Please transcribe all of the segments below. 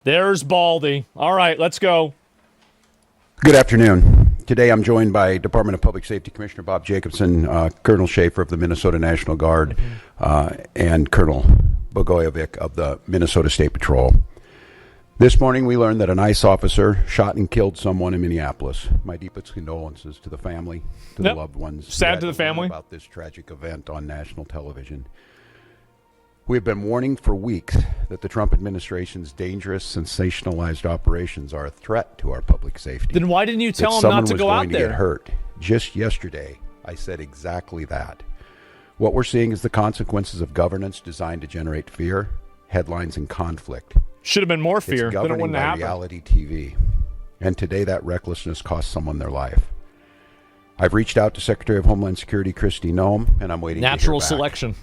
There's Baldy. All right, let's go. Good afternoon. Today I'm joined by Department of Public Safety Commissioner Bob Jacobson, Colonel Schaefer of the Minnesota National Guard, and Colonel Bogojevic of the Minnesota State Patrol. This morning we learned that an ICE officer shot and killed someone in Minneapolis. My deepest condolences to the family, to the loved ones. Sad to the family. About this tragic event on national television. We have been warning for weeks that the Trump administration's dangerous, sensationalized operations are a threat to our public safety. Then why didn't you tell him not to go out there? Someone was going to get hurt. Just yesterday, I said exactly that. What we're seeing is the consequences of governance designed to generate fear, headlines, and conflict. Should have been more fear. It's Then it governing wouldn't by happen. reality TV. And today that recklessness cost someone their life. I've reached out to Secretary of Homeland Security Kristi Noem, and I'm waiting Natural to hear back. selection.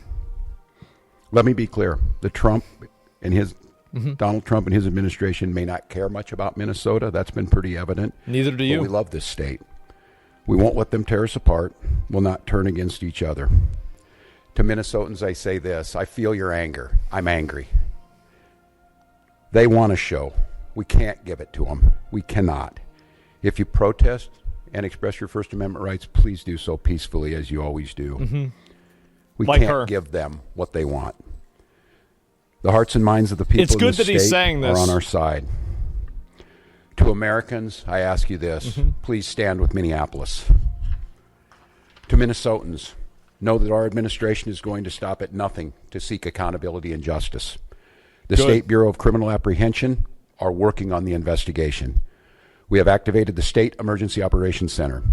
Let me be clear. Donald Trump and his administration may not care much about Minnesota. That's been pretty evident. Neither do you. But we love this state. We won't let them tear us apart. We'll not turn against each other. To Minnesotans, I say this. I feel your anger. I'm angry. They want a show. We can't give it to them. We cannot. If you protest and express your First Amendment rights, please do so peacefully as you always do. Mm-hmm. We Like can't her. give them what they want. The hearts and minds of the people It's in good this that he's state saying this. are on our side. To Americans, I ask you this. Please stand with Minneapolis. To Minnesotans, know that our administration is going to stop at nothing to seek accountability and justice. The State Bureau of Criminal Apprehension are working on the investigation. We have activated the State Emergency Operations Center.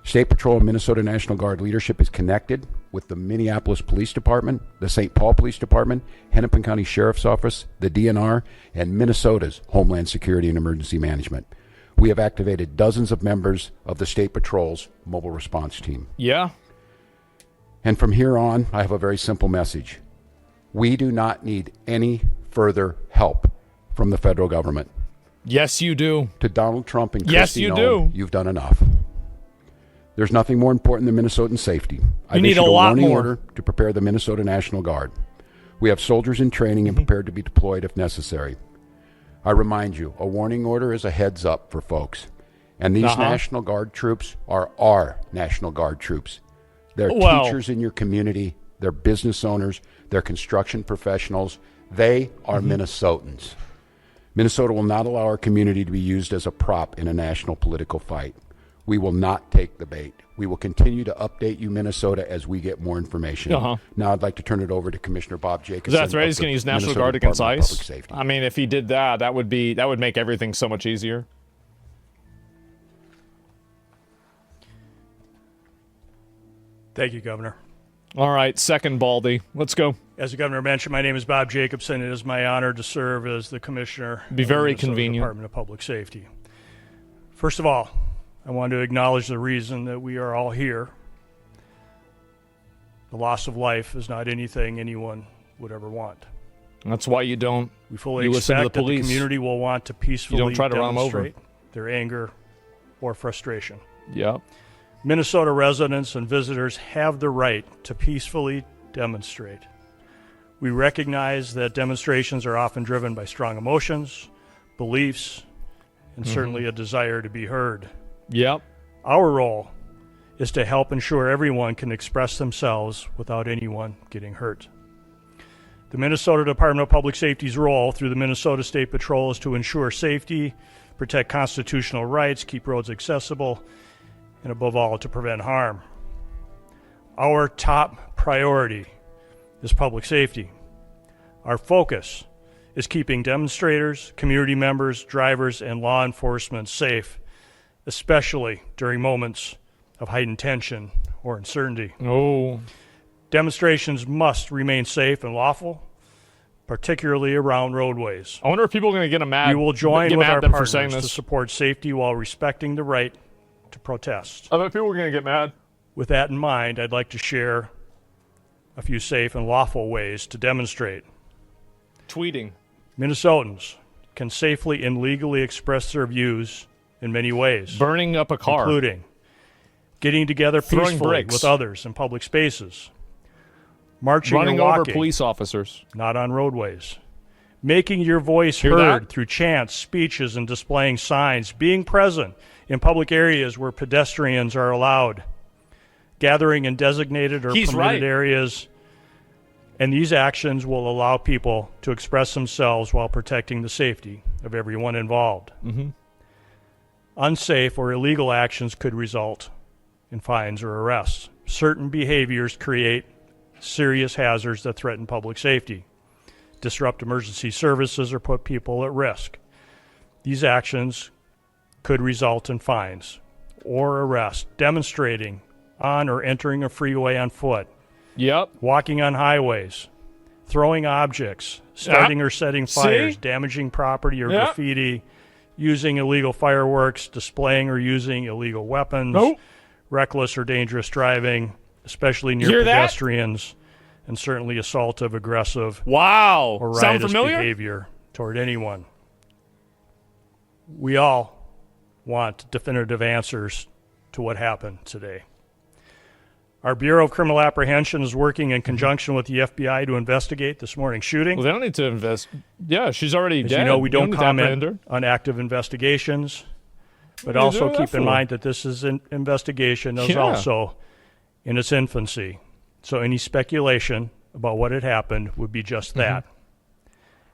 State Patrol and Minnesota National Guard leadership is connected with the Minneapolis Police Department, the St. Paul Police Department, Hennepin County Sheriff's Office, the DNR, and Minnesota's Homeland Security and Emergency Management. We have activated dozens of members of the State Patrol's mobile response team. Yeah. And from here on, I have a very simple message. We do not need any further help from the federal government. Yes, you do. To Donald Trump and Yes, Kristi you Noem, do. You've done enough. There's nothing more important than Minnesotan safety. I've need issued a lot warning more. order to prepare the Minnesota National Guard. We have soldiers in training and prepared to be deployed if necessary. I remind you, a warning order is a heads up for folks. And these National Guard troops are our National Guard troops. They're teachers in your community. They're business owners. They're construction professionals. They are Minnesotans. Minnesota will not allow our community to be used as a prop in a national political fight. We will not take the bait. We will continue to update you, Minnesota, as we get more information. Now I'd like to turn it over to Commissioner Bob Jacobson. That's right. He's going to use National Guard against ICE. I mean, if he did that, that would make everything so much easier. Thank you, Governor. All right, second Baldy. Let's go. As the Governor mentioned, my name is Bob Jacobson. It is my honor to serve as the Commissioner Be very of the Minnesota convenient. Department of Public Safety. First of all, I want to acknowledge the reason that we are all here. The loss of life is not anything anyone would ever want. That's why you don't. We fully You listen to expect the that the police. community will want to peacefully You don't try to run 'em over. demonstrate their anger or frustration. Yeah. Minnesota residents and visitors have the right to peacefully demonstrate. We recognize that demonstrations are often driven by strong emotions, beliefs, and certainly a desire to be heard. Yep. Our role is to help ensure everyone can express themselves without anyone getting hurt. The Minnesota Department of Public Safety's role through the Minnesota State Patrol is to ensure safety, protect constitutional rights, keep roads accessible, and above all, to prevent harm. Our top priority is public safety. Our focus is keeping demonstrators, community members, drivers, and law enforcement safe, especially during moments of heightened tension or uncertainty. Oh. Demonstrations must remain safe and lawful, particularly around roadways. I wonder if people are going to get mad. We will join get with mad our at them for partners saying to this. support safety while respecting the right to protest. I bet people are going to get mad. With that in mind, I'd like to share a few safe and lawful ways to demonstrate. Tweeting. Minnesotans can safely and legally express their views in many ways. Burning up a car. Including getting together Throwing peacefully bricks. with others in public spaces. Marching Running or over walking, police officers. not on roadways. making your voice Hear heard that? through chants, speeches, and displaying signs, being present in public areas where pedestrians are allowed, gathering in designated or He's permitted right. areas. And these actions will allow people to express themselves while protecting the safety of everyone involved. Unsafe or illegal actions could result in fines or arrests. Certain behaviors create serious hazards that threaten public safety, disrupt emergency services, or put people at risk. These actions could result in fines or arrest. Demonstrating on or entering a freeway on foot, Yep. walking on highways, throwing objects, starting or setting fires, See? damaging property or Yep. graffiti, using illegal fireworks, displaying or using illegal weapons, Nope. reckless or dangerous driving, especially near Hear that? pedestrians, and certainly assaultive, aggressive, Wow. or Sound riotous familiar? behavior toward anyone. We all want definitive answers to what happened today. Our Bureau of Criminal Apprehension is working in conjunction with the FBI to investigate this morning's shooting. Well, they don't need to invest. Yeah, she's already As dead. you know, we don't need to apprehend comment her. on active investigations, but What are you also doing that keep in for? mind that this is an investigation is Yeah. also in its infancy. So any speculation about what had happened would be just that.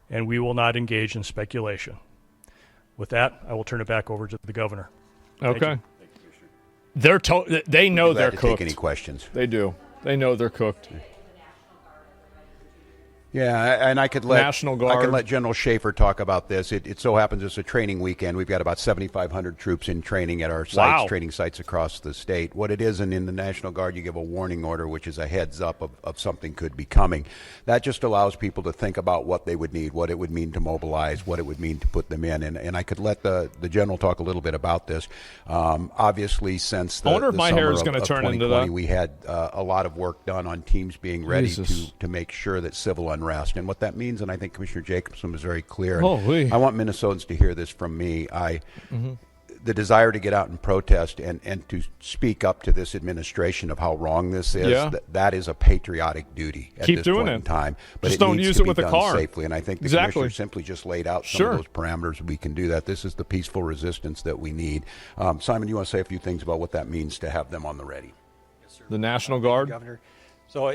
And we will not engage in speculation. With that, I will turn it back over to the governor. Okay. They know Glad they're to cooked. take any questions. They do. They know they're cooked. Yeah, and I could let National Guard. I can let General Schaefer talk about this. It so happens it's a training weekend. We've got about 7,500 troops in training at our sites, Wow. training sites across the state. What it is, and in the National Guard, you give a warning order, which is a heads up of something could be coming. That just allows people to think about what they would need, what it would mean to mobilize, what it would mean to put them in. And I could let the general talk a little bit about this. Obviously, since the, I wonder if the my summer hair is of- gonna of turn into 2020, that. we had a lot of work done on teams being ready Jesus. to make sure that civil unrest, and what that means, and I think Commissioner Jacobson was very clear. and Holy. I want Minnesotans to hear this from me. The desire to get out and protest and to speak up to this administration of how wrong this is, Yeah. that is a patriotic duty at Keep this doing point it. in time. But Just it don't needs use to it be with a done car. safely, and I think the Exactly. commissioner simply just laid out some Sure. of those parameters. We can do that. This is the peaceful resistance that we need. Simon, you want to say a few things about what that means to have them on the ready? The National Guard. Governor. So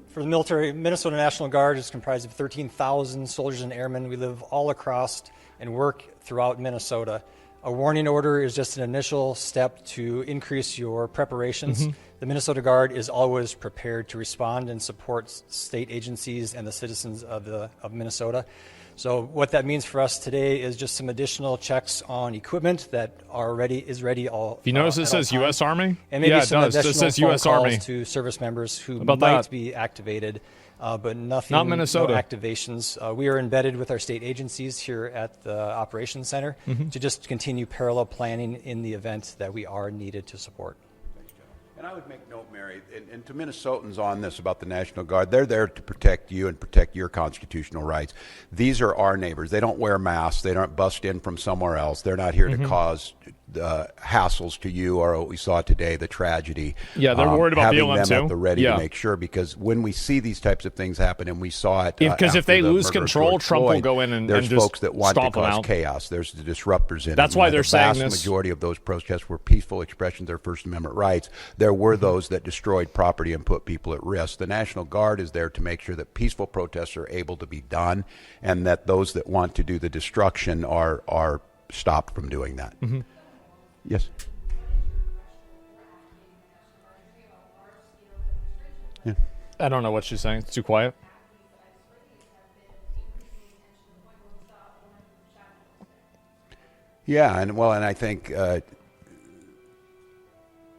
for the military, Minnesota National Guard is comprised of 13,000 soldiers and airmen. We live all across and work throughout Minnesota. A warning order is just an initial step to increase your preparations. The Minnesota Guard is always prepared to respond and support state agencies and the citizens of Minnesota. So what that means for us today is just some additional checks on equipment that is ready all. If you notice it at all says times. U.S. Army? And maybe Yeah, it some does. It additional says phone US calls Army. to service members who About might that? be activated, but nothing. Not Minnesota. No activations. We are embedded with our state agencies here at the operations center to just continue parallel planning in the event that we are needed to support. And I would make note, Mary, and to Minnesotans on this about the National Guard, they're there to protect you and protect your constitutional rights. These are our neighbors. They don't wear masks. They don't bust in from somewhere else. They're not here to cause hassles to you or what we saw today, the tragedy. Yeah, they're worried about having BLM them too. at the ready Yeah. to make sure, because when we see these types of things happen, and we saw it Because if after they the lose murder of control, George Trump will Floyd, go in and there's just folks that want to stomp 'em cause out. chaos. There's the disruptors in That's it. why And they're the saying vast this. majority of those protests were peaceful expressions of their First Amendment rights. There were those that destroyed property and put people at risk. The National Guard is there to make sure that peaceful protests are able to be done, and that those that want to do the destruction are stopped from doing that. Yes. Yeah. I don't know what she's saying. It's too quiet. Yeah, and I think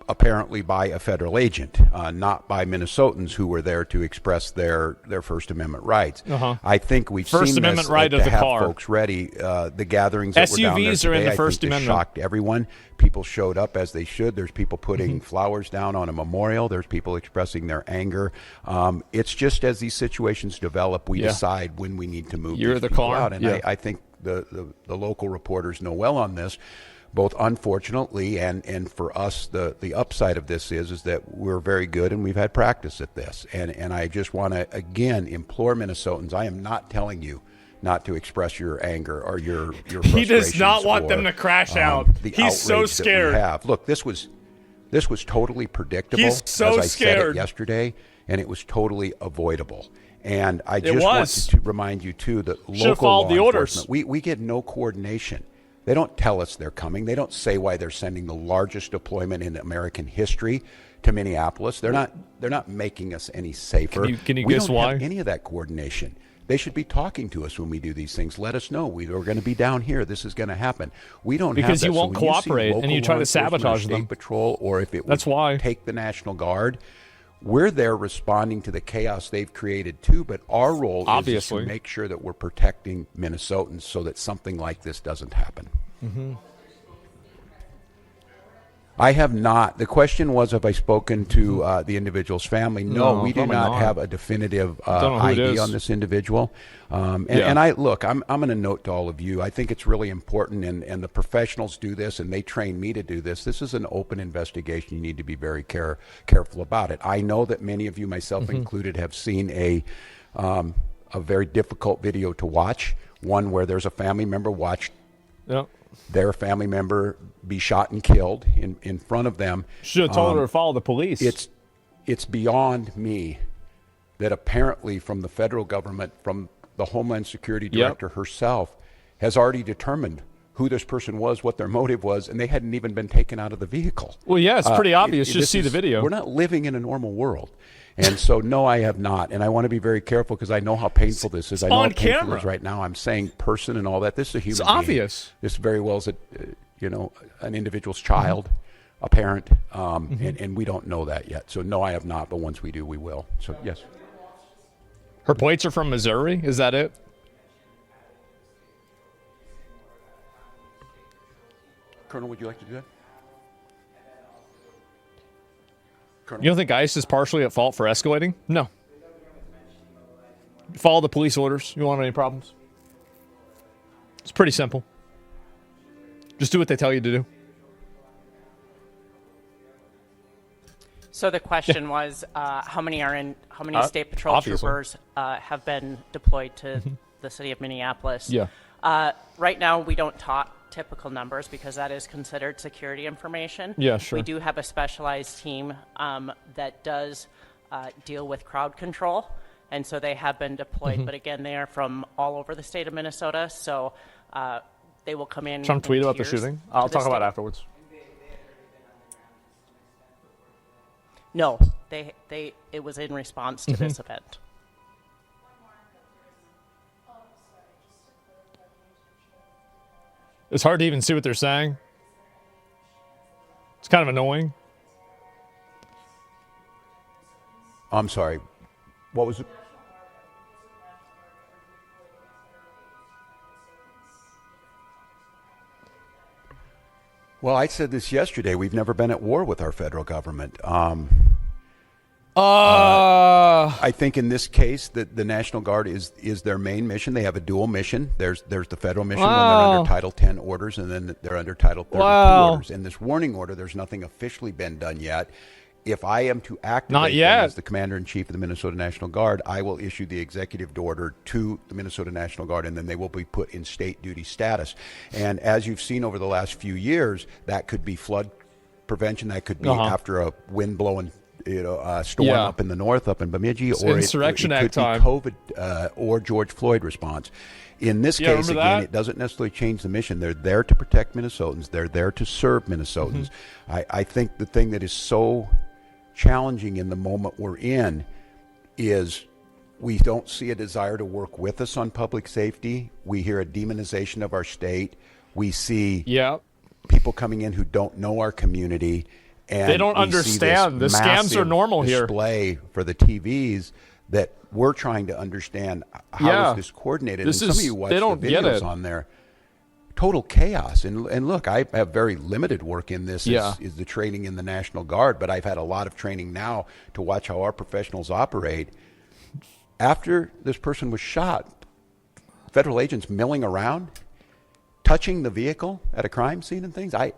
apparently by a federal agent, not by Minnesotans who were there to express their First Amendment rights. I think we've First seen Amendment this, right to of the have car. folks ready. The gatherings that were down there SUVs are in today, the First I think this Amendment. shocked everyone. People showed up as they should. There's people putting flowers down on a memorial. There's people expressing their anger. It's just as these situations develop, we decide when we need to move You're these the people car. out. And Yeah. I think the local reporters know well on this. Both unfortunately and for us, the upside of this is that we're very good and we've had practice at this. And I just want to, again, implore Minnesotans, I am not telling you not to express your anger or your frustrations. He does not want or, them to crash out. The He's so outrage that we scared. have. Look, this was totally predictable. He's so as I said scared. it yesterday, and it was totally avoidable. And I just was. want to remind you too that Should've local followed law the orders. enforcement, we get no coordination. They don't tell us they're coming. They don't say why they're sending the largest deployment in American history to Minneapolis. They're not making us any safer. Can you we guess don't why? have any of that coordination. They should be talking to us when we do these things. Let us know we're going to be down here. This is going to happen. We don't have Because that. you won't So when cooperate see and you local try law to enforcement or sabotage State them. Patrol, or if it That's would why. take the National Guard, we're there responding to the chaos they've created too. But our role is Obviously. to make sure that we're protecting Minnesotans so that something like this doesn't happen. Mm-hmm. I have not. The question was, have I spoken to the individual's family? No, we do probably not not. have a definitive Don't know who it ID is. on this individual. And Yeah. I look, I'm going to note to all of you, I think it's really important, and the professionals do this, and they train me to do this. This is an open investigation. You need to be very careful about it. I know that many of you, myself Mm-hmm. included, have seen a very difficult video to watch, one where there's a family member watched Yep. their family member be shot and killed in front of them. Should have told her to follow the police. It's beyond me that apparently from the federal government, from the Homeland Security Director herself, has already determined who this person was, what their motive was, and they hadn't even been taken out of the vehicle. Well, yeah, it's pretty obvious. This Just see the video. We're not living in a normal world. And so, no, I have not. And I want to be very careful because I know how painful this is. I know on how painful camera. it is right now. I'm saying person and all that. This is a human It's being. obvious. This very well is an individual's child, a parent, and we don't know that yet. So, no, I have not. But once we do, we will. So, yes. Her plates are from Missouri. Is that it? Colonel, would you like to do that? Colonel? You don't think ICE is partially at fault for escalating? No. Follow the police orders. You want any problems? It's pretty simple. Just do what they tell you to do. So the question was, how many State Patrol obviously. troopers have been deployed to the city of Minneapolis? Yeah. Right now, we don't talk typical numbers because that is considered security information. Yeah, sure. We do have a specialized team that does deal with crowd control, and so they have been deployed. But again, they are from all over the state of Minnesota, so they will come in. Some tweet in about the tiers shooting. to I'll the talk about state. it afterwards. No, it was in response to this event. It's hard to even see what they're saying. It's kind of annoying. I'm sorry. What was it? Well, I said this yesterday. We've never been at war with our federal government. I think in this case that the National Guard is their main mission. They have a dual mission. There's the federal mission when they're under Title 10 orders, and then they're under Title 32 orders. In this warning order, there's nothing officially been done yet. If I am to activate Not yet. them as the Commander-in-Chief of the Minnesota National Guard, I will issue the executive order to the Minnesota National Guard, and then they will be put in state duty status. And as you've seen over the last few years, that could be flood prevention. That could be after a wind blowing storm up in the north, up in Bemidji, or Insurrection it Act could time. be COVID or George Floyd response. In this case, remember again, that? it doesn't necessarily change the mission. They're there to protect Minnesotans. They're there to serve Minnesotans. I think the thing that is so challenging in the moment we're in is we don't see a desire to work with us on public safety. We hear a demonization of our state. We see people coming in who don't know our community. And they don't we understand. see The this scams are massive normal here. display for the TVs that we're trying to understand how is this coordinated. This and some is- of you watch they don't the get videos it. on there. Total chaos. And look, I have very limited work in this is the training in the National Guard, but I've had a lot of training now to watch how our professionals operate. After this person was shot, federal agents milling around, touching the vehicle at a crime scene and things. I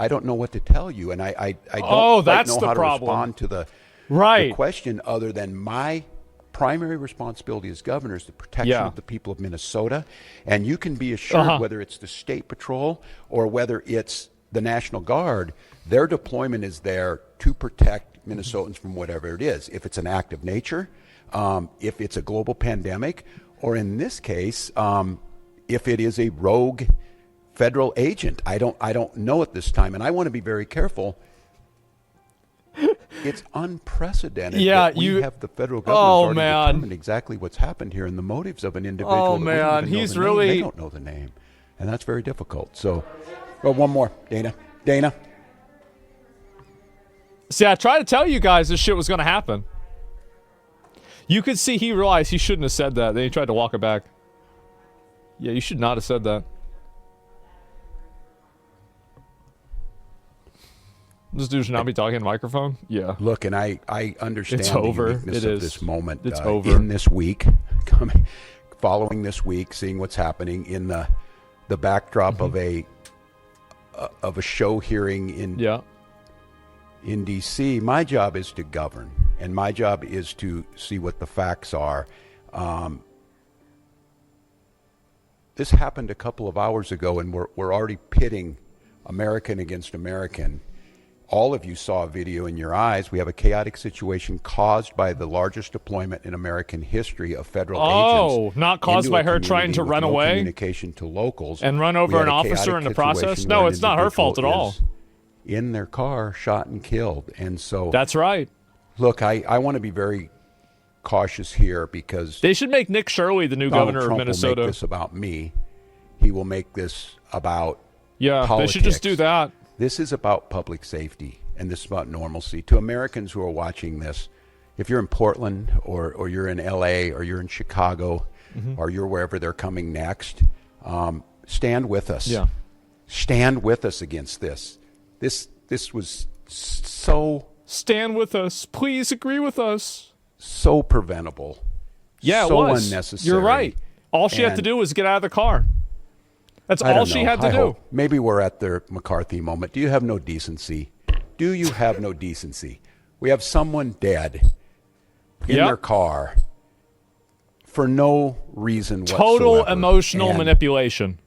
don't know what to tell you, and I don't quite that's know the how to problem. respond to the Right. question other than my primary responsibility as governor is the protection Yeah. of the people of Minnesota. And you can be assured, whether it's the State Patrol or whether it's the National Guard, their deployment is there to protect Minnesotans from whatever it is. If it's an act of nature, if it's a global pandemic, or in this case, if it is a rogue federal agent. I don't know at this time, and I want to be very careful. It's unprecedented that we have the federal government already determined exactly what's happened here and the motives of an individual. Oh, that man, we don't even know he's the name. really... They don't know the name, and that's very difficult. So, well, one more, Dana. See, I tried to tell you guys this shit was going to happen. You could see he realized he shouldn't have said that. Then he tried to walk it back. Yeah, you should not have said that. This dude should not be talking in microphone? Yeah. Look, and I understand It's the over. uniqueness It of is. this moment. It's over. In this week, following this week, seeing what's happening in the backdrop of a show hearing in D.C., my job is to govern, and my job is to see what the facts are. This happened a couple of hours ago, and we're already pitting American against American. All of you saw a video in your eyes. We have a chaotic situation caused by the largest deployment in American history of federal agents. Oh, not caused by her trying to run away? Communication to locals. And run over an officer in the process? No, it's not her fault at all. In their car, shot and killed. And so... That's right. Look, I want to be very cautious here because... They should make Nick Shirley the new governor of Minnesota. Donald Trump will make this about me. He will make this about politics. They should just do that. This is about public safety, and this is about normalcy. To Americans who are watching this, if you're in Portland or you're in L.A. or you're in Chicago or you're wherever they're coming next, stand with us. Yeah. Stand with us against this. This was so... Stand with us. Please agree with us. So preventable. Yeah, so it was. Unnecessary. You're right. All she had to do was get out of the car. That's all she had to do. Maybe we're at the McCarthy moment. Do you have no decency? Do you have no decency? We have someone dead in their car for no reason whatsoever. Total emotional manipulation.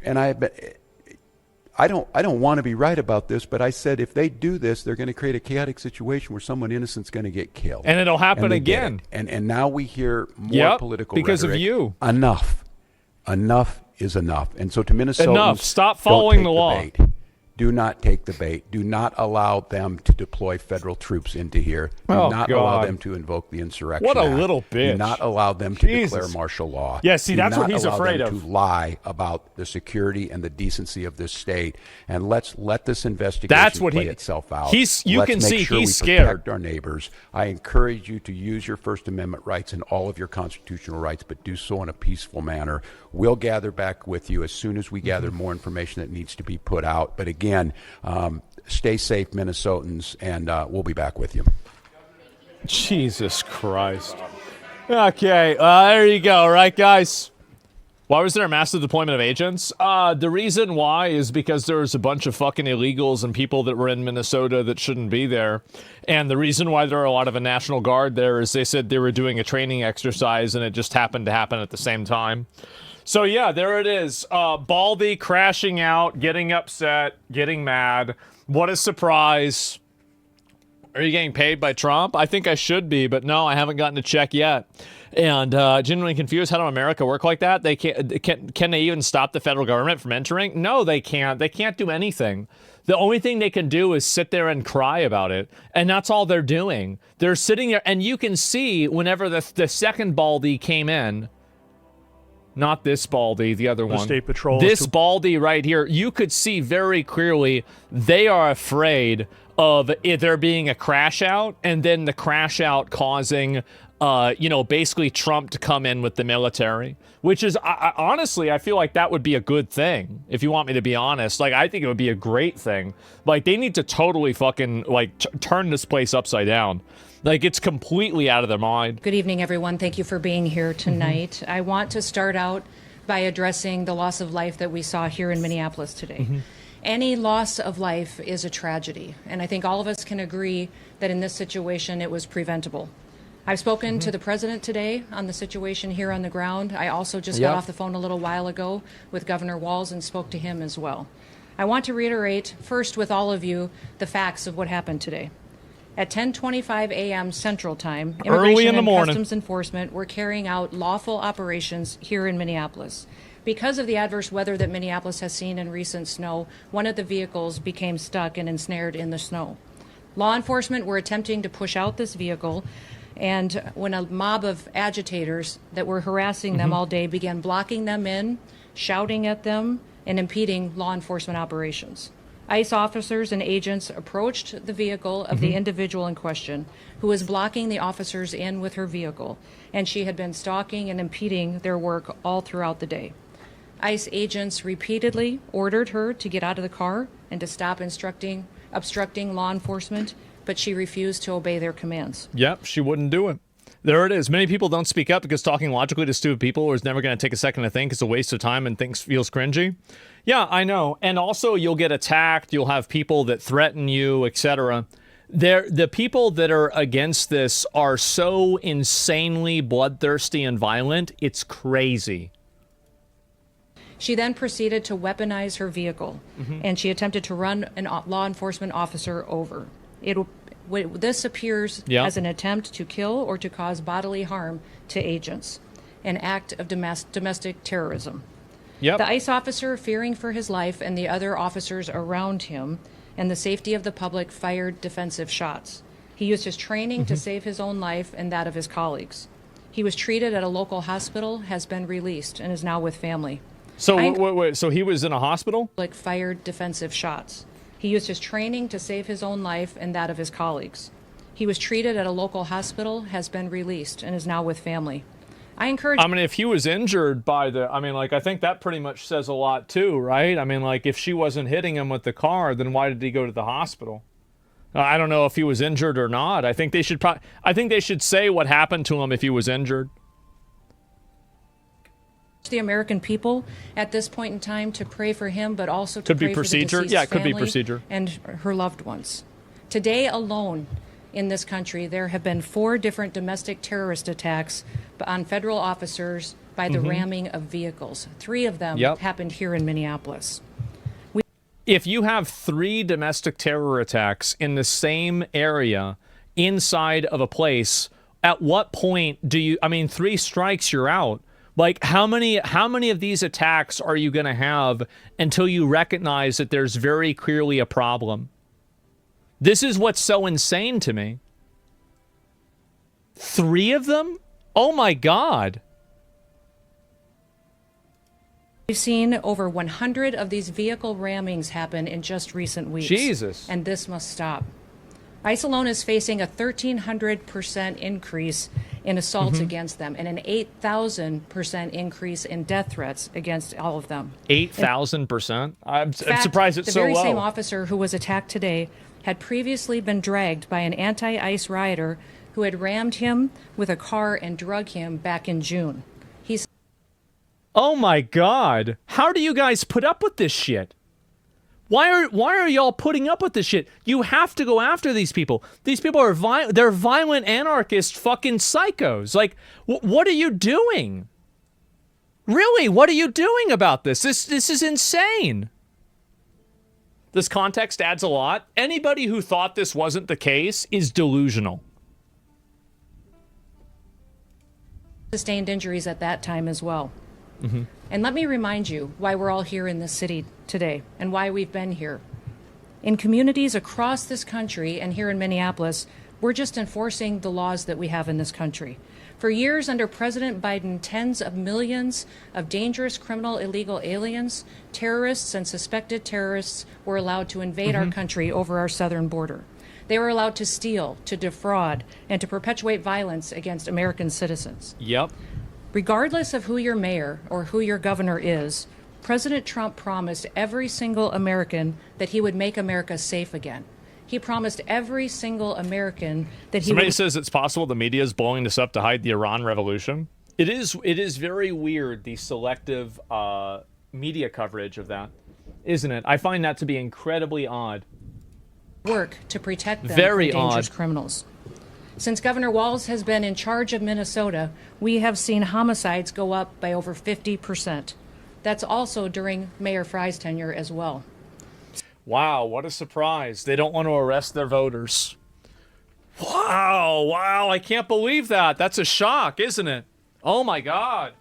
And I don't want to be right about this, but I said if they do this, they're going to create a chaotic situation where someone innocent's going to get killed. And it'll happen again. And now we hear more political because rhetoric. of you. Enough is enough. And so to Minnesotans, enough. Stop following the law. Bait. Do not take the bait. Do not allow them to deploy federal troops into here. Do not allow them to invoke the Insurrection What a Act. little bitch. Do not allow them to declare martial law. Yeah, see, that's what he's afraid of. Do not allow them to lie about the security and the decency of this state. And let's let this investigation play itself out. You can see he's scared. Protect our neighbors. I encourage you to use your First Amendment rights and all of your constitutional rights, but do so in a peaceful manner. We'll gather back with you as soon as we gather more information that needs to be put out. But again, stay safe, Minnesotans, and we'll be back with you. Jesus Christ. Okay, there you go, right, guys? Why was there a massive deployment of agents? The reason why is because there was a bunch of fucking illegals and people that were in Minnesota that shouldn't be there. And the reason why there are a lot of a National Guard there is they said they were doing a training exercise and it just happened to happen at the same time. So yeah, there it is. Baldy crashing out, getting upset, getting mad. What a surprise. Are you getting paid by Trump? I think I should be, but no, I haven't gotten a check yet. And genuinely confused. How do America work like that? They can they even stop the federal government from entering? No, they can't. They can't do anything. The only thing they can do is sit there and cry about it. And that's all they're doing. They're sitting there, and you can see whenever the second Baldy came in, not this Baldy, the other one. State Patrol. This Baldy right here, you could see very clearly they are afraid of it there being a crash out, and then the crash out causing, basically Trump to come in with the military, which is, honestly, I feel like that would be a good thing, if you want me to be honest. Like, I think it would be a great thing. Like, they need to totally fucking, turn this place upside down. Like, it's completely out of their mind. Good evening, everyone. Thank you for being here tonight. I want to start out by addressing the loss of life that we saw here in Minneapolis today. Any loss of life is a tragedy, and I think all of us can agree that in this situation it was preventable. I've spoken to the president today on the situation here on the ground. I also just got off the phone a little while ago with Governor Walz and spoke to him as well. I want to reiterate first with all of you the facts of what happened today. At 10:25 a.m. Central Time, Immigration and Customs Enforcement were carrying out lawful operations here in Minneapolis. Because of the adverse weather that Minneapolis has seen in recent snow, one of the vehicles became stuck and ensnared in the snow. Law enforcement were attempting to push out this vehicle, and when a mob of agitators that were harassing them all day began blocking them in, shouting at them, and impeding law enforcement operations. ICE officers and agents approached the vehicle of the individual in question, who was blocking the officers in with her vehicle, and she had been stalking and impeding their work all throughout the day. ICE agents repeatedly ordered her to get out of the car and to stop obstructing law enforcement, but she refused to obey their commands. Yep, she wouldn't do it. There it is. Many people don't speak up because talking logically to stupid people is never going to take a second to think. It's a waste of time and feels cringy. Yeah, I know. And also, you'll get attacked. You'll have people that threaten you, etc. The people that are against this are so insanely bloodthirsty and violent. It's crazy. She then proceeded to weaponize her vehicle, and she attempted to run a law enforcement officer over. This appears as an attempt to kill or to cause bodily harm to agents, an act of domestic terrorism. The ICE officer, fearing for his life and the other officers around him and the safety of the public, fired defensive shots. He used his training to save his own life and that of his colleagues. He was treated at a local hospital, has been released, and is now with family. So wait, so he was in a hospital? Fired defensive shots. He used his training to save his own life and that of his colleagues. He was treated at a local hospital, has been released, and is now with family. I encourage... I mean, if he was injured by I think that pretty much says a lot too, right? I mean, like, if she wasn't hitting him with the car, then why did he go to the hospital? I don't know if he was injured or not. I think they should say what happened to him if he was injured. The American people at this point in time to pray for him, but also to pray for the deceased family and her loved ones. Today alone in this country, there have been 4 different domestic terrorist attacks on federal officers by the ramming of vehicles. 3 of them happened here in Minneapolis. If you have 3 domestic terror attacks in the same area inside of a place, at what point do you... 3 strikes, you're out. Like, how many of these attacks are you going to have until you recognize that there's very clearly a problem? This is what's so insane to me. 3 of them? Oh my God. We've seen over 100 of these vehicle rammings happen in just recent weeks. Jesus. And this must stop. ICE alone is facing a 1,300% increase in assaults against them and an 8,000% increase in death threats against all of them. 8,000%? I'm surprised it's so low. The very same officer who was attacked today had previously been dragged by an anti-ICE rioter who had rammed him with a car and drug him back in June. Oh my God. How do you guys put up with this shit? Why are y'all putting up with this shit? You have to go after these people. These people are they're violent anarchist fucking psychos. Like, what are you doing? Really, what are you doing about this? This is insane. This context adds a lot. Anybody who thought this wasn't the case is delusional. Sustained injuries at that time as well. And let me remind you why we're all here in this city today and why we've been here. In communities across this country and here in Minneapolis, we're just enforcing the laws that we have in this country. For years under President Biden, tens of millions of dangerous criminal illegal aliens, terrorists, and suspected terrorists were allowed to invade our country over our southern border. They were allowed to steal, to defraud, and to perpetuate violence against American citizens. Yep. Regardless of who your mayor or who your governor is, President Trump promised every single American that he would make America safe again. He promised every single American that he Somebody says it's possible the media is blowing this up to hide the Iran revolution. It is very weird, the selective media coverage of that, isn't it? I find that to be incredibly odd. Work to protect them Very from dangerous odd. criminals. Since Governor Walz has been in charge of Minnesota, we have seen homicides go up by over 50%. That's also during Mayor Fry's tenure as well. Wow, what a surprise. They don't want to arrest their voters. Wow, I can't believe that. That's a shock, isn't it? Oh my God.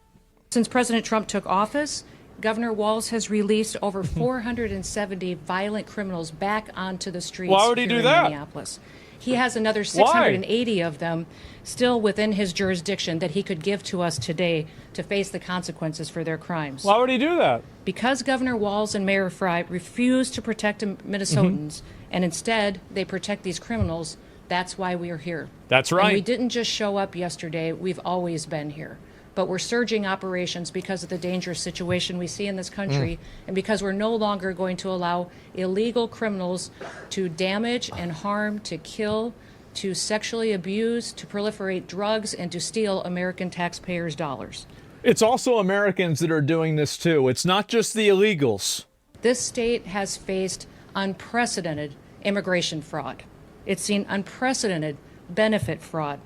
Since President Trump took office, Governor Walz has released over 470 violent criminals back onto the streets. Why would he here do in that? Minneapolis. He has another 680 of them still within his jurisdiction that he could give to us today to face the consequences for their crimes. Why would he do that? Because Governor Walz and Mayor Fry refuse to protect Minnesotans, and instead they protect these criminals, that's why we are here. That's right. And we didn't just show up yesterday, we've always been here. But we're surging operations because of the dangerous situation we see in this country, and because we're no longer going to allow illegal criminals to damage and harm, to kill, to sexually abuse, to proliferate drugs, and to steal American taxpayers' dollars. It's also Americans that are doing this too. It's not just the illegals. This state has faced unprecedented immigration fraud. It's seen unprecedented benefit fraud.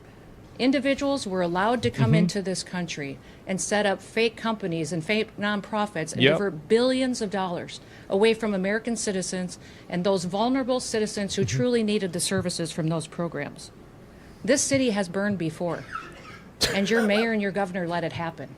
Individuals were allowed to come into this country and set up fake companies and fake nonprofits and divert billions of dollars away from American citizens and those vulnerable citizens who truly needed the services from those programs. This city has burned before, and your mayor and your governor let it happen.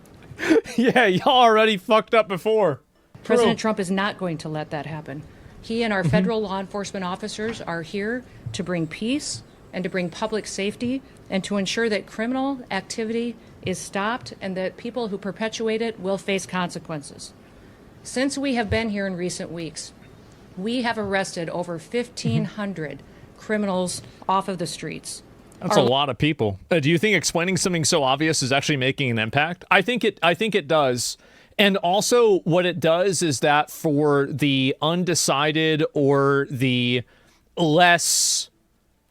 Yeah, y'all already fucked up before. President Trump is not going to let that happen. He and our federal law enforcement officers are here to bring peace and to bring public safety and to ensure that criminal activity is stopped and that people who perpetuate it will face consequences. Since we have been here in recent weeks, we have arrested over 1,500 criminals off of the streets. That's a lot of people. Do you think explaining something so obvious is actually making an impact? I think it does. And also what it does is that for the undecided or the less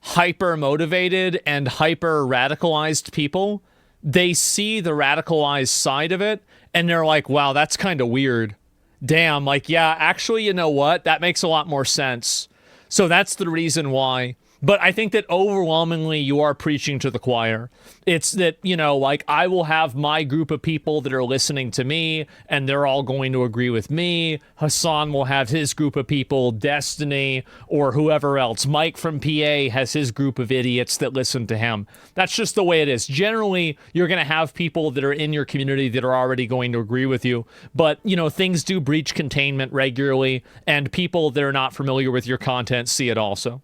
hyper motivated and hyper radicalized people, they see the radicalized side of it and they're like, wow, that's kind of weird. Damn, like, yeah, actually, you know what? That makes a lot more sense. So that's the reason why. But I think that overwhelmingly you are preaching to the choir. It's that, you know, like I will have my group of people that are listening to me and they're all going to agree with me. Hassan will have his group of people, Destiny or whoever else. Mike from PA has his group of idiots that listen to him. That's just the way it is. Generally, you're going to have people that are in your community that are already going to agree with you. But, you know, things do breach containment regularly and people that are not familiar with your content see it also.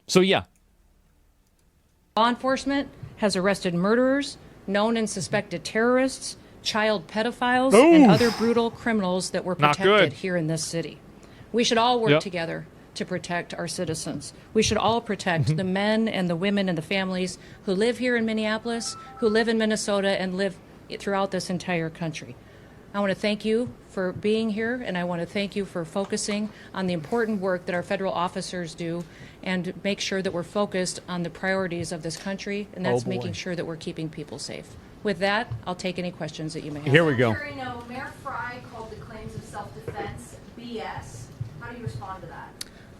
So, yeah. Law enforcement has arrested murderers, known and suspected terrorists, child pedophiles, and other brutal criminals that were protected here in this city. We should all work together to protect our citizens. We should all protect the men and the women and the families who live here in Minneapolis, who live in Minnesota, and live throughout this entire country. I want to thank you for being here, and I want to thank you for focusing on the important work that our federal officers do and make sure that we're focused on the priorities of this country, and that's making sure that we're keeping people safe. With that, I'll take any questions that you may have. Here we go. Mayor Fry called the claims of self-defense BS. How do you respond to that?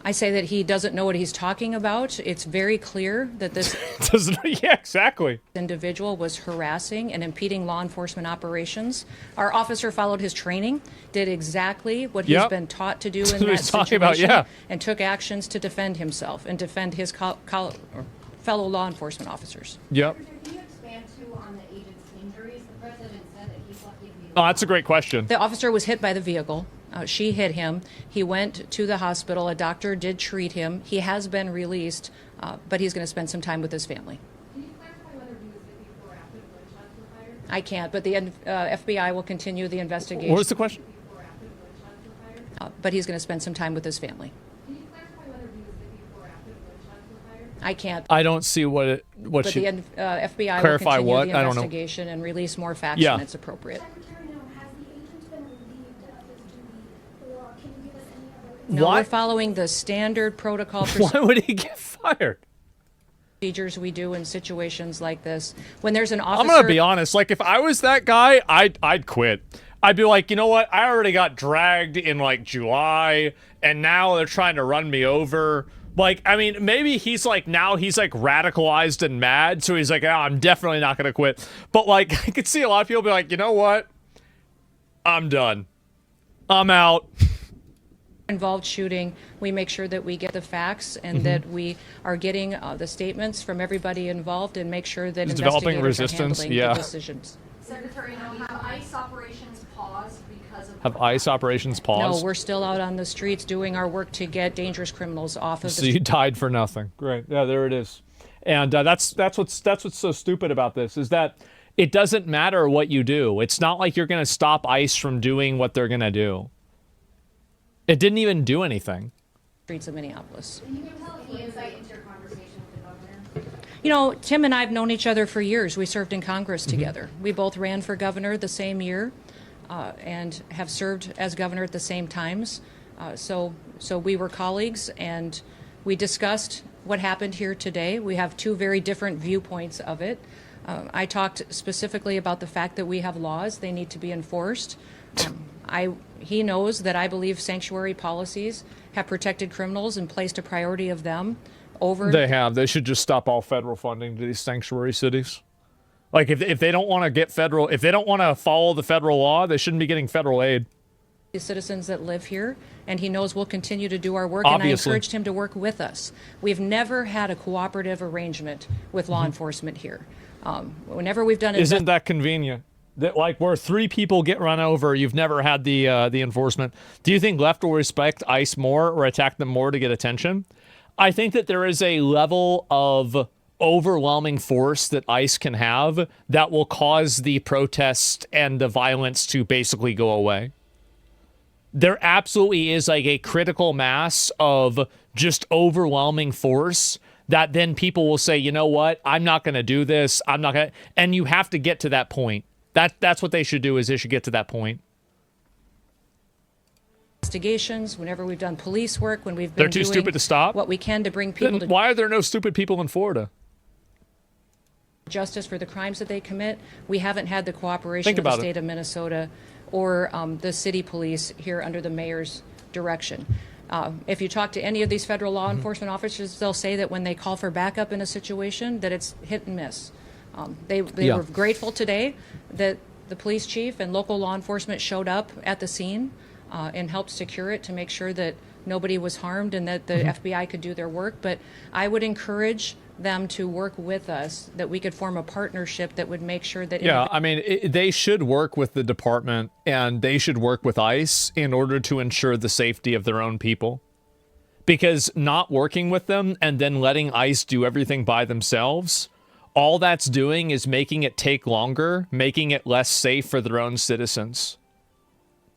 I say that he doesn't know what he's talking about. It's very clear that this Yeah, exactly. individual was harassing and impeding law enforcement operations. Our officer followed his training, did exactly what he's been taught to do in that situation, and took actions to defend himself and defend his fellow law enforcement officers. Yep. Can you expand too on the agent's injuries? The president said that he's lucky to be Oh, that's a great question. The officer was hit by the vehicle. She hit him. He went to the hospital. A doctor did treat him. He has been released, but he's going to spend some time with his family. Can you clarify whether he was hit before or after the gunshots were fired? I can't, but the FBI will continue the investigation. What was the question? Before or after the gunshots were fired? But he's going to spend some time with his family. Can you clarify whether he was hit before or after the gunshots were fired? I can't. I don't see what But she... the FBI will clarify continue what? the I don't know. investigation and release more facts Yeah. when it's appropriate. Secretary, no, has the agent been relieved of his duty, or can you give us any other No, What? we're following the standard protocol Why would he get fired? procedures we do in situations like this. When there's an officer... I'm gonna be honest. Like, if I was that guy, I'd quit. I'd be like, you know what? I already got dragged in like July, and now they're trying to run me over. Like, I mean, maybe he's like, now he's like radicalized and mad, so he's like, oh, I'm definitely not going to quit. But like, I could see a lot of people be like, you know what? I'm done. I'm out. Involved shooting, we make sure that we get the facts and that we are getting the statements from everybody involved and make sure that developing investigators resistance, are handling yeah. the decisions. Secretary, now have ICE operations paused because of... Have ICE operations paused? No, we're still out on the streets doing our work to get dangerous criminals off of So the you died for nothing. Great. Yeah, there it is. And that's what's so stupid about this is that it doesn't matter what you do. It's not like you're going to stop ICE from doing what they're going to do. It didn't even do anything. streets of Minneapolis. Can you give us any insight into your conversation with the governor? You know, Tim and I have known each other for years. We served in Congress together. We both ran for governor the same year and have served as governor at the same times. So we were colleagues, and we discussed what happened here today. We have two very different viewpoints of it. I talked specifically about the fact that we have laws. They need to be enforced. He knows that I believe sanctuary policies have protected criminals and placed a priority of them over... They have. They should just stop all federal funding to these sanctuary cities. Like, if they don't want to get federal... If they don't want to follow the federal law, they shouldn't be getting federal aid. The citizens that live here, and he knows we'll continue to do our work, Obviously. and I encouraged him to work with us. We've never had a cooperative arrangement with law enforcement here. Whenever we've done... Isn't that convenient? That, like, where 3 people get run over, you've never had the enforcement. Do you think left will respect ICE more or attack them more to get attention? I think that there is a level of overwhelming force that ICE can have that will cause the protests and the violence to basically go away. There absolutely is like a critical mass of just overwhelming force that then people will say, you know what, I'm not going to do this. I'm not going to, and you have to get to that point. That's what they should do, is they should get to that point. Investigations, whenever we've done police work, when we've been They're too doing stupid to stop? what we can to bring people Then to why are there no stupid people in Florida? justice for the crimes that they commit, we haven't had the cooperation Think of the about it. state of Minnesota or the city police here under the mayor's direction. If you talk to any of these federal law enforcement officers, they'll say that when they call for backup in a situation, that it's hit and miss. They Yeah. were grateful today that the police chief and local law enforcement showed up at the scene and helped secure it to make sure that nobody was harmed and that the FBI could do their work. But I would encourage them to work with us, that we could form a partnership that would make sure that... Yeah, I mean, they should work with the department and they should work with ICE in order to ensure the safety of their own people. Because not working with them and then letting ICE do everything by themselves, all that's doing is making it take longer, making it less safe for their own citizens.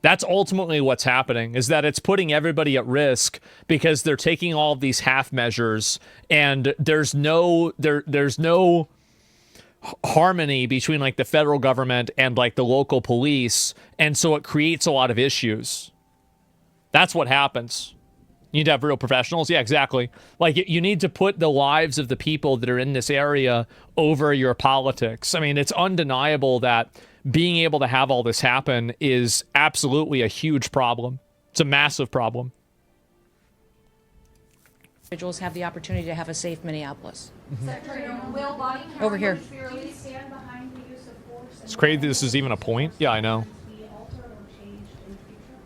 That's ultimately what's happening, is that it's putting everybody at risk because they're taking all of these half measures and there's no harmony between like the federal government and like the local police, and so it creates a lot of issues. That's what happens. You need to have real professionals. Yeah, exactly. Like, you need to put the lives of the people that are in this area over your politics. I mean, it's undeniable that being able to have all this happen is absolutely a huge problem. It's a massive problem. Individuals have the opportunity to have a safe Minneapolis. Secretary, will body Over here. cameras really stand behind the use of force? It's crazy this is even a point. Yeah, I know. Be altered or changed in the future?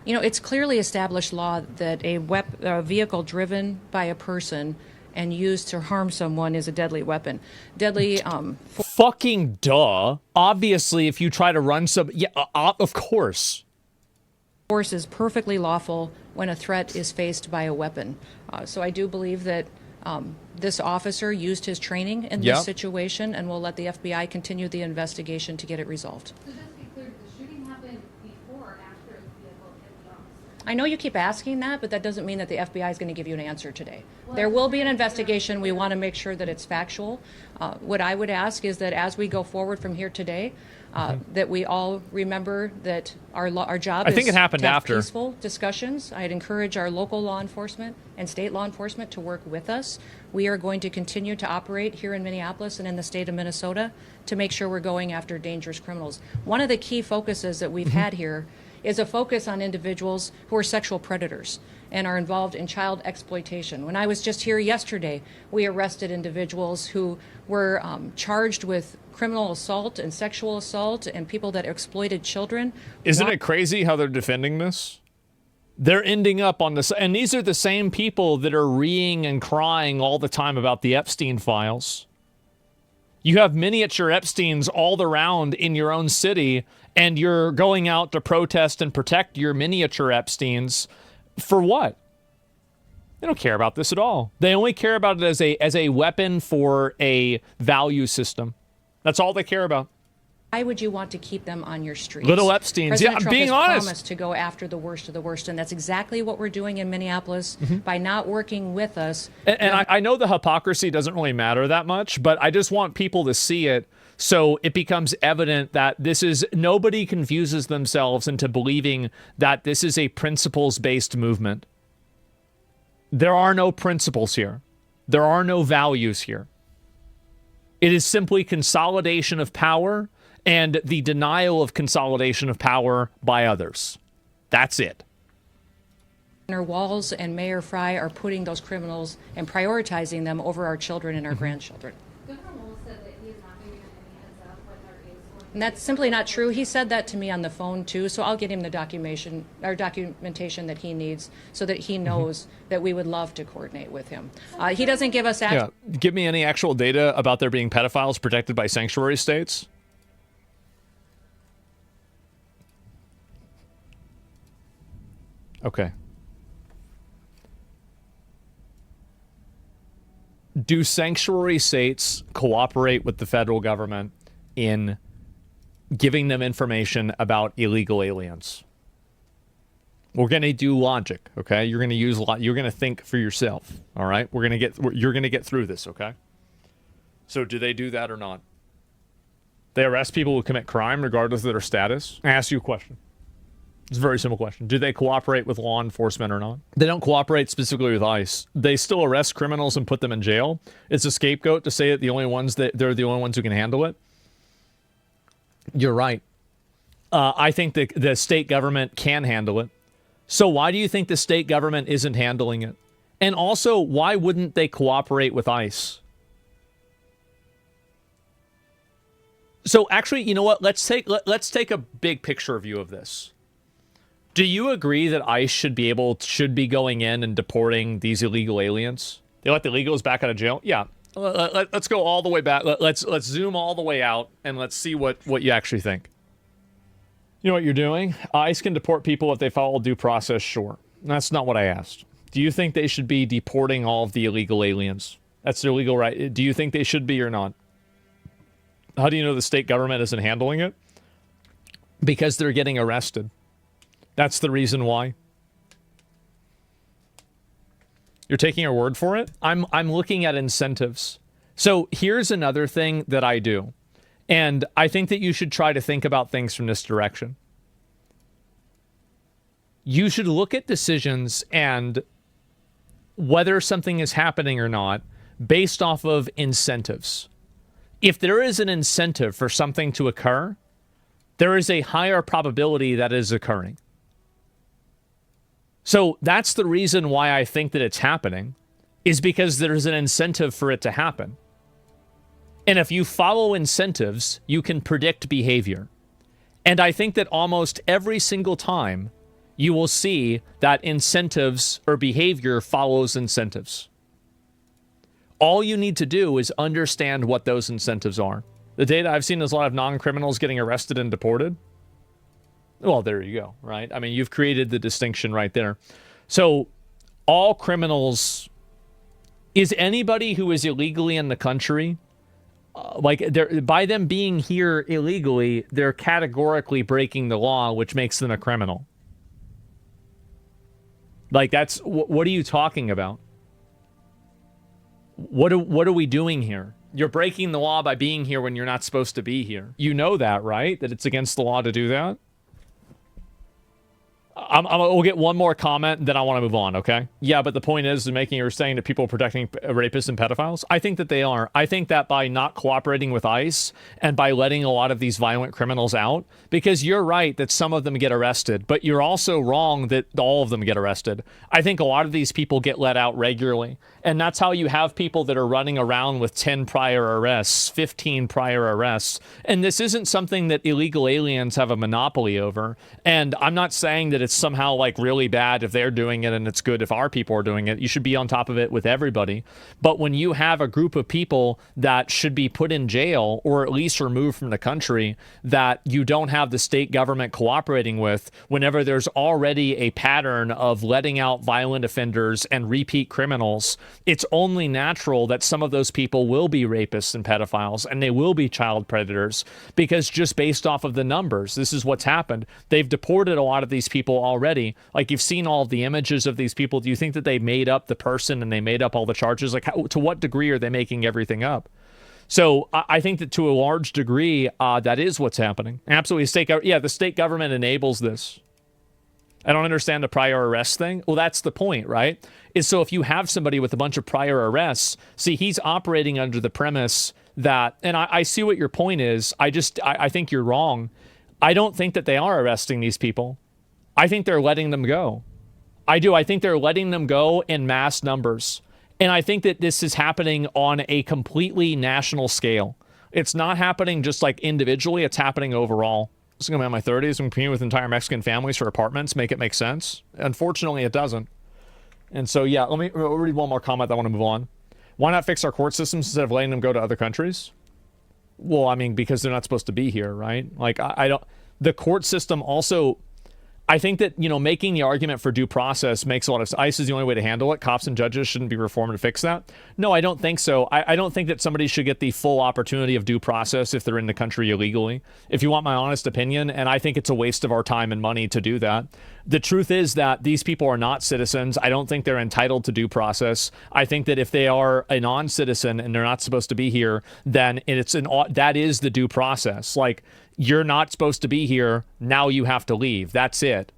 You know, it's clearly established law that a vehicle driven by a person and used to harm someone is a deadly weapon. Deadly Fucking duh. Obviously, if you try to run some... Yeah, of course. force is perfectly lawful when a threat is faced by a weapon. So I do believe that this officer used his training in Yep. this situation, and we'll let the FBI continue the investigation to get it resolved. So just to be clear, did the shooting happen before or after the vehicle hit the officer? I know you keep asking that, but that doesn't mean that the FBI is going to give you an answer today. There will be an investigation. We want to make sure that it's factual. What I would ask is that as we go forward from here today, that we all remember that our job I think is it happened to have after. peaceful discussions. I'd encourage our local law enforcement and state law enforcement to work with us. We are going to continue to operate here in Minneapolis and in the state of Minnesota to make sure we're going after dangerous criminals. One of the key focuses that we've had here is a focus on individuals who are sexual predators and are involved in child exploitation. When I was just here yesterday, we arrested individuals who were charged with criminal assault and sexual assault and people that exploited children. Isn't it crazy how they're defending this? They're ending up on this, and these are the same people that are reeing and crying all the time about the Epstein files. You have miniature Epsteins all around in your own city, and you're going out to protest and protect your miniature Epsteins. For what? They don't care about this at all. They only care about it as a weapon for a value system. That's all they care about. Why would you want to keep them on your streets? Little Epsteins. President Trump being has honest. promised to go after the worst of the worst, and that's exactly what we're doing in Minneapolis by not working with us. And I know the hypocrisy doesn't really matter that much, but I just want people to see it so it becomes evident that nobody confuses themselves into believing that this is a principles-based movement. There are no principles here. There are no values here. It is simply consolidation of power and the denial of consolidation of power by others. That's it. Governor Walz and Mayor Fry are putting those criminals and prioritizing them over our children and our grandchildren. Governor Wolf said that he is not going to give any heads up when there is going to And that's simply not true. He said that to me on the phone too, so I'll get him the documentation that he needs so that he knows that we would love to coordinate with him. He doesn't give us access. Yeah. Give me any actual data about there being pedophiles protected by sanctuary states. Okay. Do sanctuary states cooperate with the federal government in giving them information about illegal aliens? We're going to do logic, okay? You're going to use you're going to think for yourself, all right? You're going to get through this, okay? So do they do that or not? They arrest people who commit crime regardless of their status? I ask you a question. It's a very simple question. Do they cooperate with law enforcement or not? They don't cooperate specifically with ICE. They still arrest criminals and put them in jail. It's a scapegoat to say that they're the only ones who can handle it. You're right. I think the state government can handle it. So why do you think the state government isn't handling it? And also, why wouldn't they cooperate with ICE? So actually, you know what? Let's take a big picture view of this. Do you agree that ICE should be going in and deporting these illegal aliens? They let the illegals back out of jail? Yeah. Let's go all the way back. Let's zoom all the way out and let's see what you actually think. You know what you're doing? ICE can deport people if they follow due process, sure. That's not what I asked. Do you think they should be deporting all of the illegal aliens? That's their legal right. Do you think they should be or not? How do you know the state government isn't handling it? Because they're getting arrested. That's the reason why. You're taking our word for it? I'm looking at incentives. So here's another thing that I do. And I think that you should try to think about things from this direction. You should look at decisions and whether something is happening or not based off of incentives. If there is an incentive for something to occur, there is a higher probability that it is occurring. So that's the reason why I think that it's happening, is because there's an incentive for it to happen. And if you follow incentives, you can predict behavior. And I think that almost every single time you will see that incentives or behavior follows incentives. All you need to do is understand what those incentives are. The data I've seen is a lot of non-criminals getting arrested and deported. Well, there you go, right? I mean, you've created the distinction right there. So all criminals, is anybody who is illegally in the country, by them being here illegally, they're categorically breaking the law, which makes them a criminal. Like, that's, what are you talking about? What are we doing here? You're breaking the law by being here when you're not supposed to be here. You know that, right? That it's against the law to do that? We'll get one more comment, then I want to move on, okay? Yeah, but the point is, you're saying that people are protecting rapists and pedophiles? I think that they are. I think that by not cooperating with ICE and by letting a lot of these violent criminals out, because you're right that some of them get arrested, but you're also wrong that all of them get arrested. I think a lot of these people get let out regularly, and that's how you have people that are running around with 10 prior arrests, 15 prior arrests, and this isn't something that illegal aliens have a monopoly over, and I'm not saying that it's somehow like really bad if they're doing it and it's good if our people are doing it. You should be on top of it with everybody. But when you have a group of people that should be put in jail or at least removed from the country that you don't have the state government cooperating with, whenever there's already a pattern of letting out violent offenders and repeat criminals, it's only natural that some of those people will be rapists and pedophiles and they will be child predators, because just based off of the numbers, this is what's happened. They've deported a lot of these people already. Like, you've seen all of the images of these people. Do you think that they made up the person and they made up all the charges? Like, to what degree are they making everything up? So I think that to a large degree, that is what's happening. Absolutely. The state government enables this. I don't understand the prior arrest thing. Well, that's the point, right? Is so if you have somebody with a bunch of prior arrests, see, he's operating under the premise that, and I see what your point is. I think you're wrong. I don't think that they are arresting these people. I think they're letting them go. I do. I think they're letting them go in mass numbers. And I think that this is happening on a completely national scale. It's not happening just like individually. It's happening overall. This is going to be in my 30s. I'm competing with entire Mexican families for apartments. Make it make sense. Unfortunately, it doesn't. And so, yeah, let me read one more comment. I want to move on. Why not fix our court systems instead of letting them go to other countries? Well, I mean, because they're not supposed to be here, right? Like, I don't... The court system also... I think that, making the argument for due process makes a lot of sense. ICE is the only way to handle it. Cops and judges shouldn't be reformed to fix that. No, I don't think so. I don't think that somebody should get the full opportunity of due process if they're in the country illegally. If you want my honest opinion, and I think it's a waste of our time and money to do that. The truth is that these people are not citizens. I don't think they're entitled to due process. I think that if they are a non-citizen and they're not supposed to be here, then that is the due process. Like, you're not supposed to be here. Now you have to leave. That's it.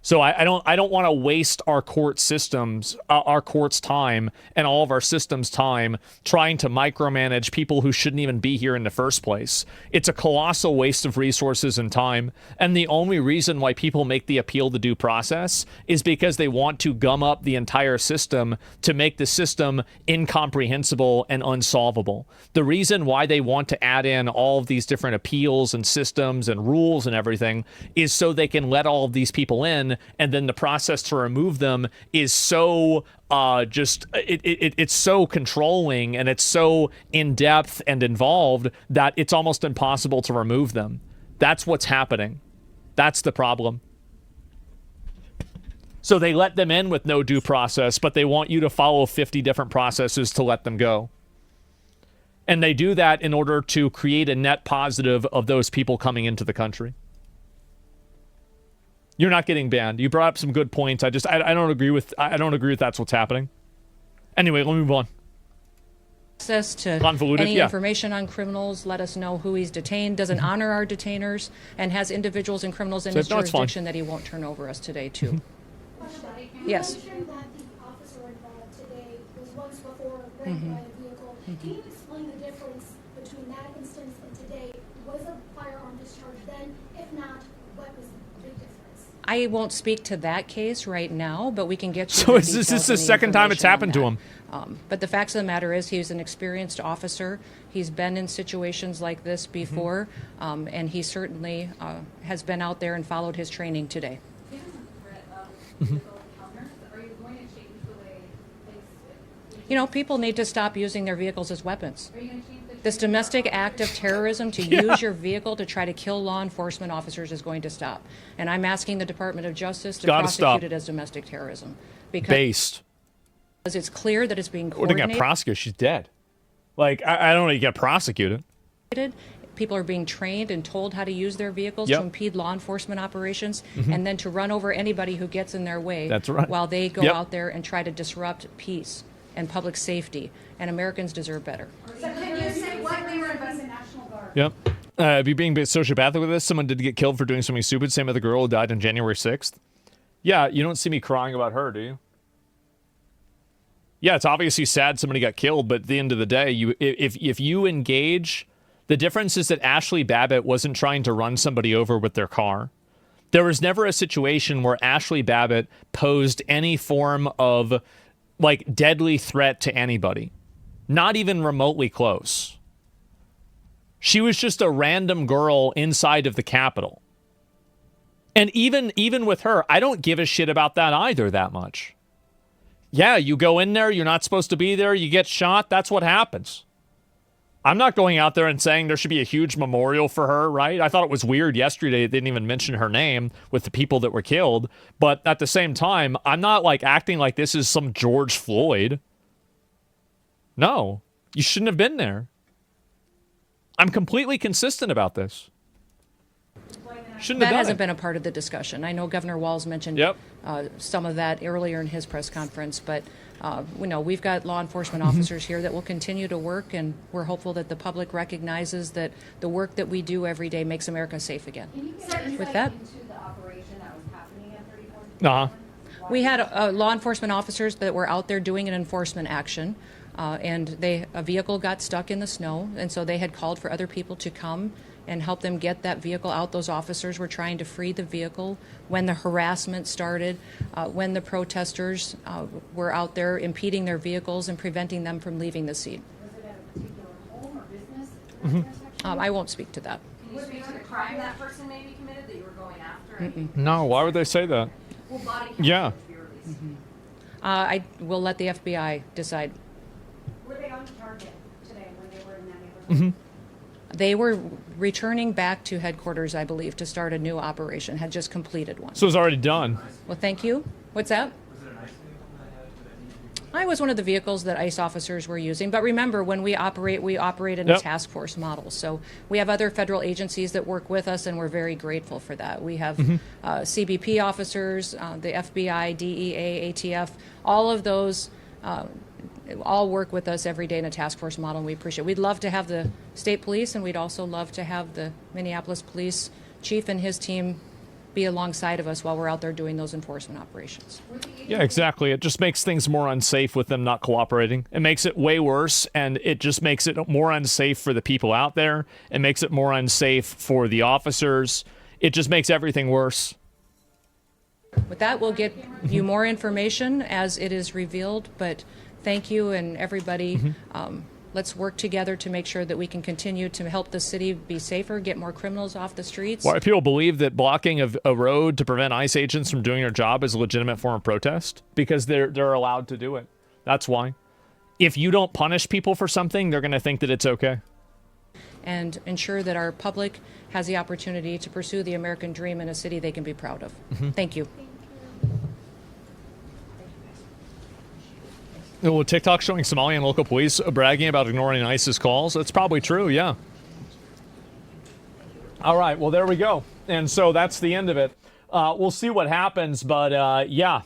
So I don't want to waste our court systems, our court's time, and all of our systems' time trying to micromanage people who shouldn't even be here in the first place. It's a colossal waste of resources and time. And the only reason why people make the appeal to due process is because they want to gum up the entire system to make the system incomprehensible and unsolvable. The reason why they want to add in all of these different appeals and systems and rules and everything is so they can let all of these people in, and then the process to remove them is so it's so controlling and it's so in-depth and involved that it's almost impossible to remove them. That's what's happening. That's the problem. So they let them in with no due process, but they want you to follow 50 different processes to let them go. And they do that in order to create a net positive of those people coming into the country. You're not getting banned. You brought up some good points. I don't agree with that's what's happening. Anyway, let me move on. Access to any information on criminals, let us know who he's detained, doesn't honor our detainers, and has individuals and criminals in his jurisdiction that he won't turn over us today too. Yes. You mentioned that the officer involved today was once before raped by a vehicle. Can you explain the difference between that instance and today? Was a firearm discharged then? If not, what was the big difference? I won't speak to that case right now, but we can get you. So is this the second time it's happened to him? But the facts of the matter is he's an experienced officer. He's been in situations like this before, and he certainly has been out there and followed his training today. People need to stop using their vehicles as weapons. This domestic act of terrorism to use your vehicle to try to kill law enforcement officers is going to stop. And I'm asking the Department of Justice to prosecute it as domestic terrorism. Because it's clear that it's being coordinated. Well, they got prosecuted. She's dead. Like, I don't know, you get prosecuted. People are being trained and told how to use their vehicles to impede law enforcement operations and then to run over anybody who gets in their way. That's right. While they go out there and try to disrupt peace and public safety. And Americans deserve better. So can you say what they were about the National Guard? Yep. If you're being a bit sociopathic with this, someone did get killed for doing something stupid. Same with the girl who died on January 6th. Yeah, you don't see me crying about her, do you? Yeah, it's obviously sad somebody got killed, but at the end of the day, if you engage, the difference is that Ashley Babbitt wasn't trying to run somebody over with their car. There was never a situation where Ashley Babbitt posed any form of like deadly threat to anybody. Not even remotely close. She was just a random girl inside of the Capitol. And even with her, I don't give a shit about that either that much. Yeah, you go in there, you're not supposed to be there, you get shot, that's what happens. I'm not going out there and saying there should be a huge memorial for her, right? I thought it was weird yesterday they didn't even mention her name with the people that were killed. But at the same time, I'm not like acting like this is some George Floyd. No, you shouldn't have been there. I'm completely consistent about this. That hasn't been a part of the discussion. I know Governor Walz mentioned some of that earlier in his press conference, but we've got law enforcement officers here that will continue to work, and we're hopeful that the public recognizes that the work that we do every day makes America safe again. With that, into the operation that was happening at 34th? We had law enforcement officers that were out there doing an enforcement action, and a vehicle got stuck in the snow, and so they had called for other people to come and help them get that vehicle out. Those officers were trying to free the vehicle when the harassment started, when the protesters were out there impeding their vehicles and preventing them from leaving the scene. Was it at a particular home or business intersection? I won't speak to that. Can you speak to the crime that person maybe committed that you were going after? No, why would they say that? Well, body cams Yeah. to be released. I will let the FBI decide. Were they on target today when they were in that neighborhood? They were returning back to headquarters, I believe, to start a new operation, had just completed one. So it's already done. Well, thank you. What's that? I was one of the vehicles that ICE officers were using. But remember, when we operate in a task force model. So we have other federal agencies that work with us, and we're very grateful for that. We have CBP officers, the FBI, DEA, ATF, all of those all work with us every day in a task force model, and we appreciate it. We'd love to have the state police, and we'd also love to have the Minneapolis police chief and his team be alongside of us while we're out there doing those enforcement operations. Yeah, exactly. It just makes things more unsafe with them not cooperating. It makes it way worse, and it just makes it more unsafe for the people out there. It makes it more unsafe for the officers. It just makes everything worse. With that, we'll get you more information as it is revealed, but thank you and everybody. Let's work together to make sure that we can continue to help the city be safer, get more criminals off the streets. Why people believe that blocking of a road to prevent ICE agents from doing their job is a legitimate form of protest? Because they're allowed to do it. That's why. If you don't punish people for something, they're going to think that it's okay. And ensure that our public has the opportunity to pursue the American dream in a city they can be proud of. Thank you. Well, TikTok showing Somalian local police bragging about ignoring ISIS calls. That's probably true, yeah. All right, well, there we go. And so that's the end of it. We'll see what happens, but yeah.